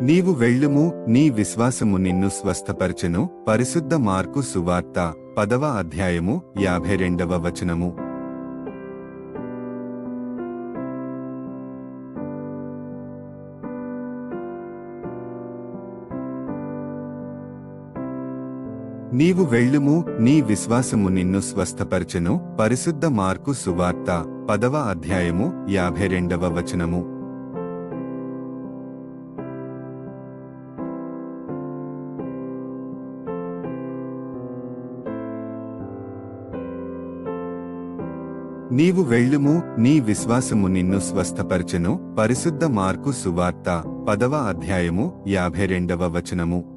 నీవు వెళ్ళుము, నీ విశ్వాసము నిన్ను స్వస్థపరచెను. పరిశుద్ధ మార్కు సువార్త 10వ అధ్యాయము 52వ వచనము. నీవు వెళ్ళుము, నీ విశ్వాసము నిన్ను స్వస్థపరచెను. పరిశుద్ధ మార్కు సువార్త 10వ అధ్యాయము 52వ వచనము. నీవు వెళ్ళుము, నీ విశ్వాసము నిన్ను స్వస్థపరచెను. పరిశుద్ధ మార్కు సువార్త 10వ అధ్యాయము 52వ వచనము.